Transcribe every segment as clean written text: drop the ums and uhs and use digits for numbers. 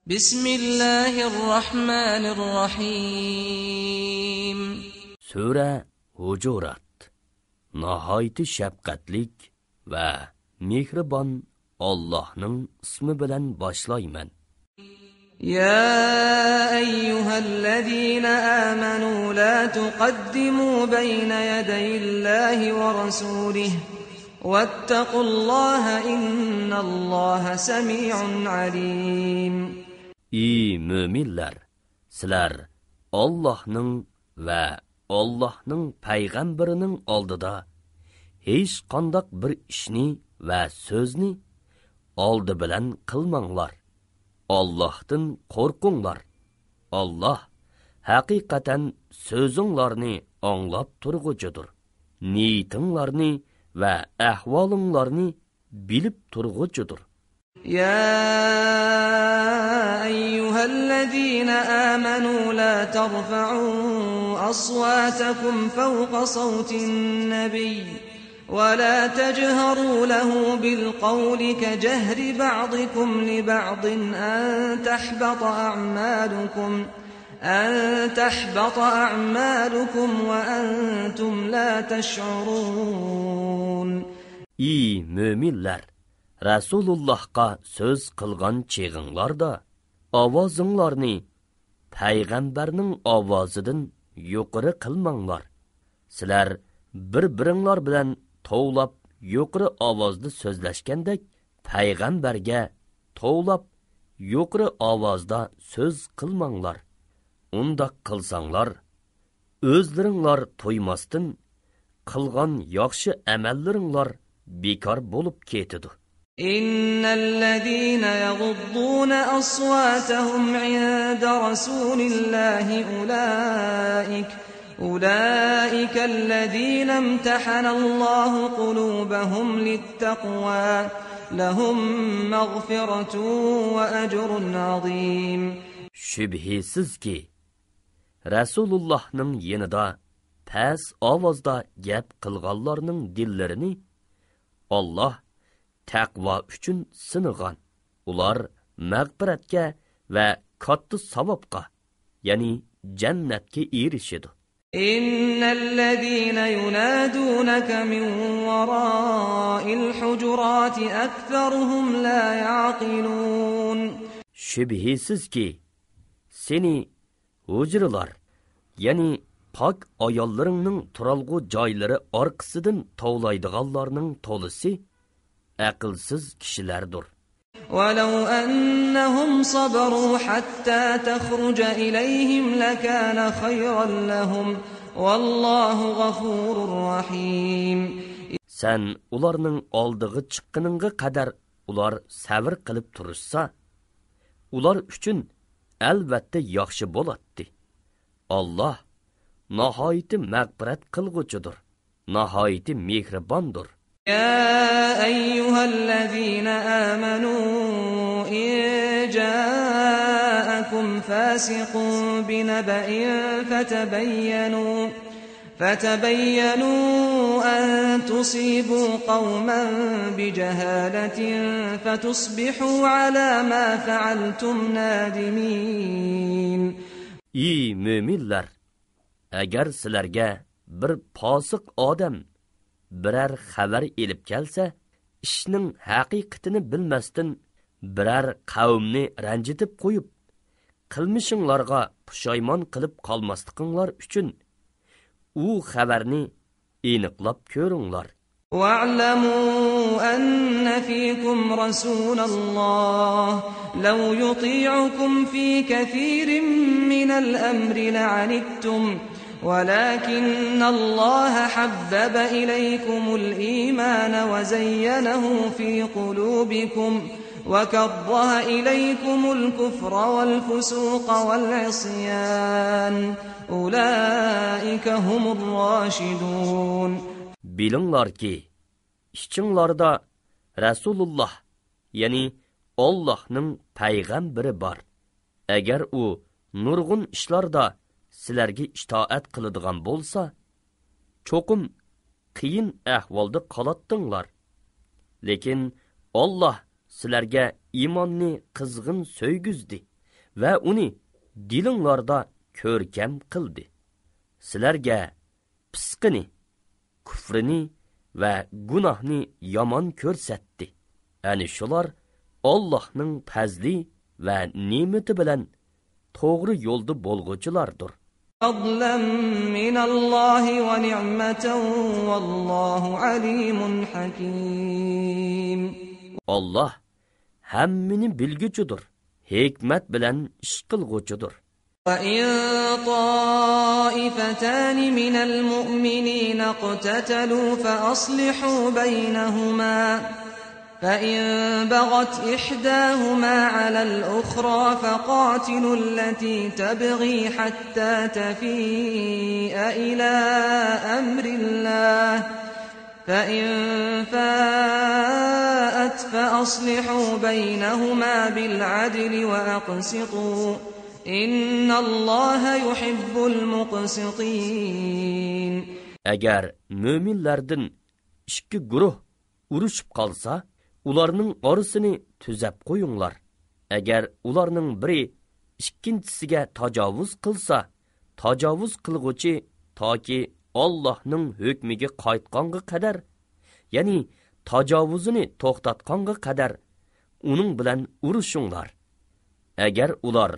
Bismillahirrahmanirrahim. Sura Hujurat. Nahayeti şefqatlik ve mehribon Allah'ның ismi bilen başlayman. يا أيها الذين آمنوا لا تقدموا بين يدي الله ورسوله واتقوا الله إن الله سميع عليم. Ey müminler, sizler Allah'ның ve Allah'ның peygamberinin aldıda hiç kandak bir işni ve sözni aldı bilen kılmanglar. Allah'tan korkunglar. Allah hakikaten sözünlarını anlap turgucudur. Niyetinlarını ve ahvalınlarını bilip turgucudur. يا أيها الذين آمنوا لا ترفعوا أصواتكم فوق صوت النبي ولا تجهروا له بالقول كجهر بعضكم لبعض أن تحبط أعمالكم وأنتم لا تشعرون. İyi müminler, Resulullah'a söz kılgan çığınlarda avazınlarını peygamberinin avazıdın yukarı kılmanglar. Sizler bir-biringlar bilen toğlap yukarı avazda sözleşkendek peygamberge toğlap yukarı avazda söz kılmanglar. Undak kılsanglar, özleringlar toymasdın kılgan yakşı emelleringlar bekar bolup ketidi. إن الذين يغضون أصواتهم عند رسول الله أولئك الذين امتحن الله قلوبهم للتقوى لهم مغفرة وأجر عظيم. Şübhisiz ki Resulullah'ның yanında pes avazda gap kılganlarının dillerini Allah taqvo uchun sinigan. Ular mag'firatga ve katta savobga, ya'ni jannatga erishadi. İnnellezîne yunâdûneke min verâil hucurâti ekseruhum lâ ya'qilûn. Şübhisiz ki seni hujralar, ya'ni pak ayollarının turalgı joylari orqasidan tovlaydiganlarning to'lisi aqlsiz kishilardir. وَلَوْ أَنَّهُمْ صَبَرُوا حَتَّى تَخْرُجَ إِلَيْهِمْ لَكَانَ خَيْرًا لَهُمْ وَاللَّهُ غَفُورٌ رَحِيمٌ. Sen ularning oldig'i chiqqaniga qadar ular sabr qilib turishsa, ular uchun albatta yaxshi bo'ladi. Allah nihoyatda mag'firat qilguchidir, nihoyatda mehribondir. يا أيها الذين آمنوا إن جاءكم فاسق بنبأ فتبينوا أن تصيبوا قوما بجهالة فتصبحوا على ما فعلتم نادمين. İyi müminler, eğer sizlerge bir fasık adam birer xabar elib kelsa, ishning haqiqatini bilmasdan birer qavmni ranjitib qo'yib, qilmishinglarga pushaymon qilib qolmasliqinglar uchun u xabarni aniqlab ko'ringlar. واعلموا أن فيكم رسول الله لو يطيعكم في كثير من الأمر لعنتم ولكن الله حبب إليكم الإيمان وزينه في قلوبكم وكره إليكم الكفر والفسوق والعصيان أولئك هم الراشدون. Bilinglar ki, işçinlarda Resulullah, yani Allah'ның peygamberi bar. Eğer o nurgun işlarda sizlarga itoat qiladigan bo'lsa, cho'qim qiyin ahvolda qolatdinglar. Lekin Alloh sizlarga iymonni qizg'in so'ygizdi. va uni dilinglarda ko'rkam qildi. Sizlarga pisqini, kufrini va gunohni yomon ko'rsatdi. Ani shular Allohning fazli va ne'mati bilan to'g'ri yo'lda bo'lg'uchilardir. فضلا من الله ونعمة والله عليم حكيم. Allah hammini bilguchidir, hikmat bilan ish qilg'uchidir. وَإِن طَائِفَتَانِ مِنَ الْمُؤْمِنِينَ اقْتَتَلُوا فَأَصْلِحُوا بَيْنَهُمَا فَإِن بَغَتْ إِحْدَاهُمَا عَلَى الْأُخْرَى فَقَاتِلُوا الَّتِي تَبْغِي حَتَّى تَفِيءَ إِلَى أَمْرِ اللَّهِ فَإِن فَاءَتْ فَأَصْلِحُوا بَيْنَهُمَا بِالْعَدْلِ وَأَقْسِطُوا إِنَّ اللَّهَ يُحِبُّ الْمُقْسِطِينَ. Agar mo'minlardan ikki guruh urushib qolsa, ularning orasini tuzab qo'yinglar. Agar ularning biri ikkinchisiga tajovuz qilsa, tajovuz qilg'uchi toki Allohning hukmiga qaytqonga qadar, ya'ni tajovuzini to'xtatqonga qadar uning bilan urushinglar. Agar ular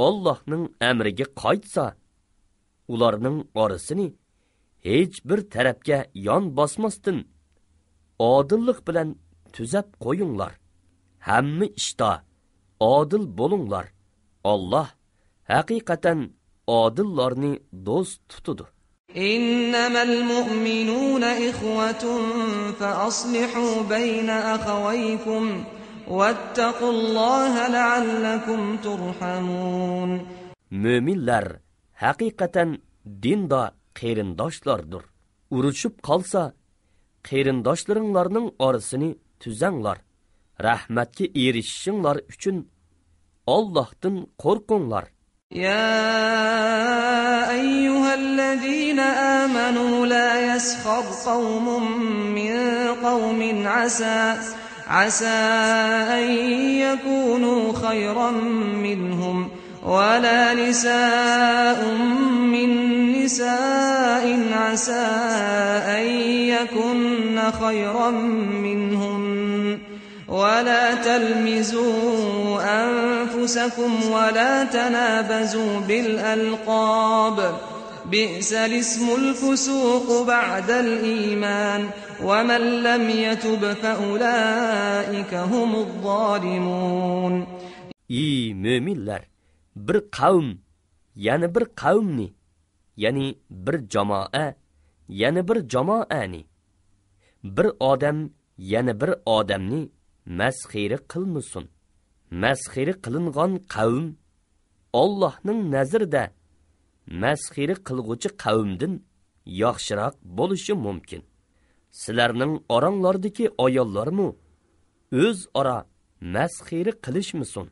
Allohning amriga qaytsa, ularning orasini hech bir tarafga yon bosmasdan odillik bilan tuzab qo'yinglar. Hamma ishda odil bo'linglar. Alloh haqiqatan odillarni do'st tutadi. إنما المؤمنون إخوة فأصلحوا بين أخويكم واتقوا الله لعلكم ترحمون. Müminler haqiqatan dinda qeyrindoshlardir. Urushib qolsa, qeyrindoshlarning orasini tuzanglar. Rahmatga erishishinglar uchun Allohdan qo'rqinglar. يا أيها الذين آمنوا لا يسخر قوم من قوم عسى أن يكونوا خيرا منهم ولا نساء من نساء عسى أن يكن خيرا منهم ولا تلمزوا أنفسكم ولا تنابزوا بالألقاب بئس الاسم الفسوق بعد الإيمان ومن لم يتب فأولئك هم الظالمون. Ey müminler, bir kavm, yani bir kavmni, yani bir jamoa, yani bir jamoani, bir odam, yani bir odamni masxira qilmasin. Masxira qilingan qavm Allohning nazarida masxira qilg'uchi qavmdan yaxshiroq bo'lishi mumkin. Sizlarning oranglardagi ayollarmi o'z ora masxira qilishmisin?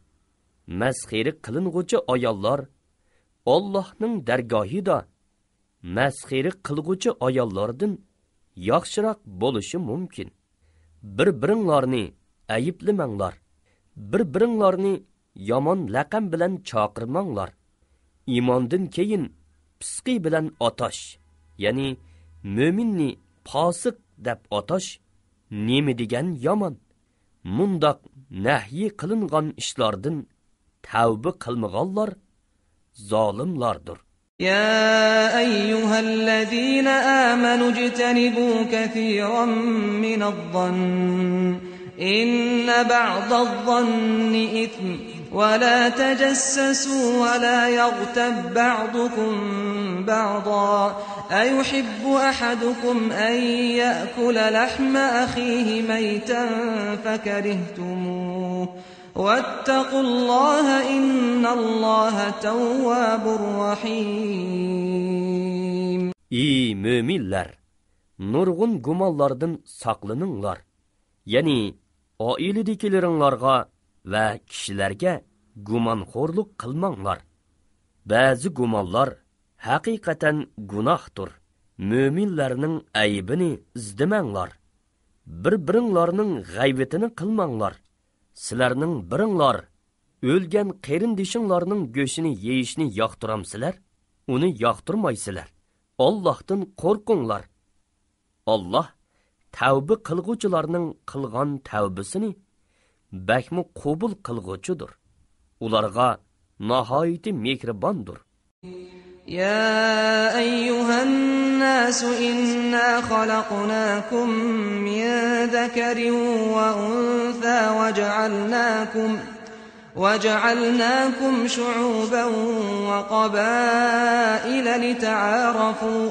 Masxira qiling'uchi ayollar Allohning dargohida masxira qilg'uchi ayollardan yaxshiroq bo'lishi mumkin. Bir-biringlarni ayiblamanglar. Bir-biringlarni yomon laqam bilan chaqirmanglar. Iymondan keyin pisqi bilan atash, ya'ni mo'minni fosiq deb atash nima degan yomon. Mundaq nahyi qilingan ishlardan tavba qilmaganlar zolimlardir. يا أيها الذين آمنوا اجتنبوا كثيرا من الظن إن بعض الظن إثم ولا تجسسوا ولا يغتب بعضكم بعضا أيحب أحدكم أن يأكل لحم أخيه ميتا فكرهتموه واتقوا الله إن الله تواب رحيم. Ey müminler! Nurgun gumallardan saklanınlar. Yani ailedekileringlarga ve kişilerge gumanxo'rlik qilmanglar. Bazı gumallar haqiqatan gunohdir. Müminlerning aybini izdimanglar. Bir-biringlarning g'aybatini qilmanglar. Sizlarning biringlar O'lgan qarindishinglarning go'shini yeyishni yoqtiramsizlar? Uni yoqtirmaysizlar. Allohdan qo'rqinglar. Alloh tavba qilguvchilarning qilgan tavbasini bakmi qabul qilguvchidir. Ularga nihoyatda mehribondir. يا أيها الناس إنا خلقناكم من ذكر وأنثى وجعلناكم شعوبا وقبائل لتعارفوا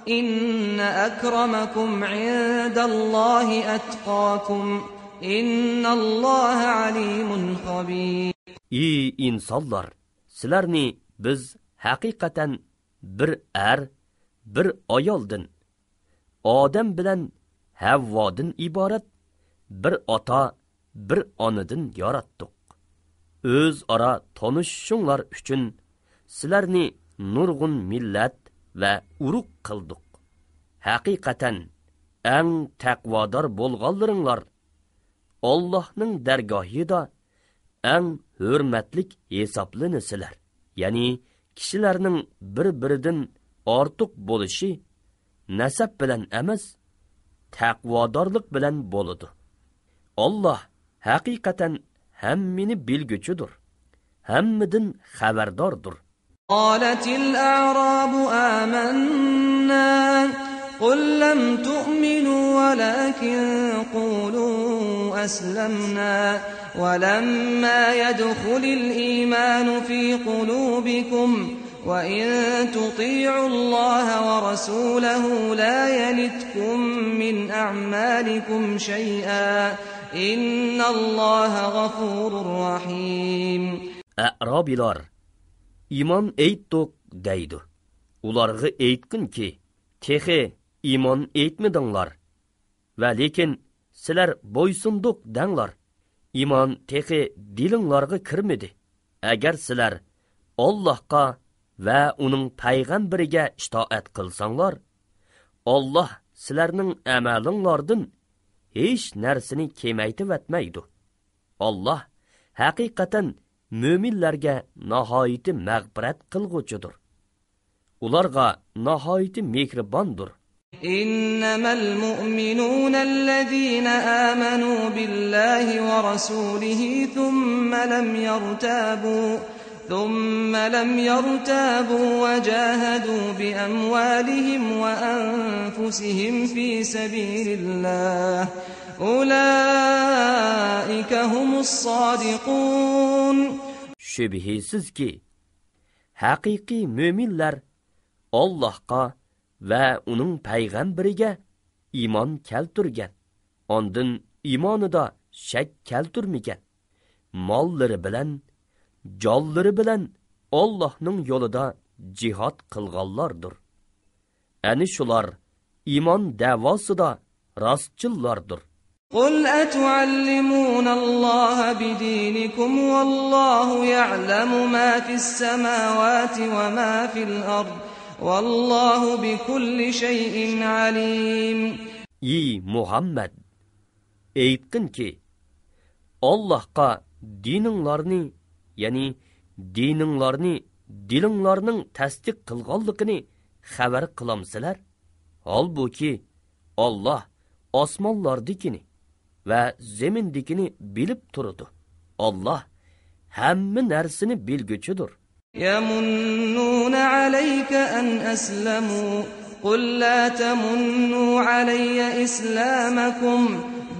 إن أكرمكم عند الله أتقاكم إن الله عليم خبير. Ey insanlar, sizlarni biz haqiqatan bir bir ayoldin, Odam bilan Havvodin iborat bir ota, bir onadan yaratdik. O'zaro tanishishinglar uchun sizlarni nurg'un millat va urug' qildik. Haqiqatan eng taqvodor bo'lganlaringlar Allohning dargohida eng hurmatlik hisoblanasizlar. Ya'ni kishilarning bir-biridan ortiq bo'lishi nasab bilan emas, taqvodorlik bilan bo'ladi. Alloh haqiqatan hammani bilguchidir, hammadan xabardordir. Qalatil a'rabu amanna qul lam tu'minu walakin qulu aslamna walamma yadkhulul imanu fi qulubikum وَإِن تُطِيعُوا اللَّهَ وَرَسُولَهُ لَا يَلِتْكُم مِّنْ أَعْمَالِكُمْ شَيْئًا إِنَّ اللَّهَ غَفُورٌ رَّحِيمٌ. A'robilar iymon aytdik deydi. Ularga aytqinki, texi iymon aytmadinglar va lekin sizlar bo'ysundiq danglar. Iymon texi dilinglarga kirmadi. Agar sizlar Allohga va uning payg'ambariga itoat qilsanglar, Alloh sizlarning amalinglardan hech narsani kemaytib etmaydi. Alloh haqiqatan mo'minlarga nihoyatda mag'firat qilguvchidir. Ularga nihoyatda mehribondir. إنما المؤمنون الذين آمنوا بالله ورسوله ثم لم يرتابوا وجاهدوا بأموالهم وأنفسهم في سبيل الله أولئك هم الصادقون. Şübhisiz ki haqiqiy mo'minlar Allohga va uning payg'ambariga iymon keltirgan, ondan iymonida shak keltirmagan, mollari bilan jonlari bilan Allohning yo'lida jihad qilganlardir. Ani shular iymon davosida rostchillardir. قل أتعلمون الله بدينكم والله يعلم ما في السماوات وما في الأرض والله بكل شيء عليم. Ey Muhammed, aytqin ki, Allohga dininglarni, ya'ni dininglarni, dilinglarning tasdiq qilganligini xabar qilamsizlar? Holbuki Alloh osmonlardikini va zemindikini bilib turadi. Alloh hamma narsani bilguchidir. يمنون عليك أن أسلموا قل لا تمنوا علي إسلامكم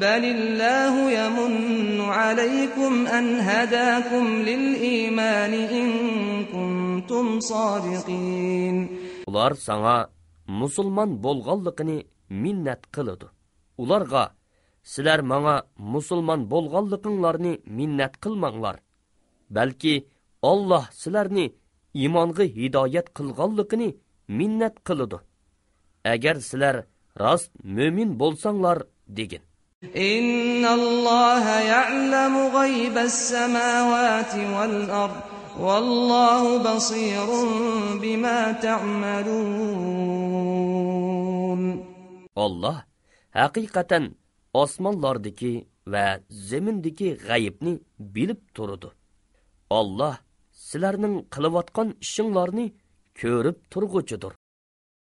بل الله يمن عليكم أن هداكم للإيمان إن كنتم صادقين. Ular sana musulmon bo'lganligini minnat qiladi. Ularga sizlar menga musulmon bo'lganliginglarni minnat qilmanglar. Balki Alloh sizlarni iymonga hidoyat qilganligini minnat qiladi. Agar sizlar rost mo'min bo'lsanglar degin. Innalloha ya'lamu g'aybas samawati wal ard vallohu basirun bima ta'malun. Alloh haqiqatan osmonlardagi va zemindagi g'aybni bilib turadi. Allah sizlarning qilayotgan ishinglarni ko'rib turg'uchidir.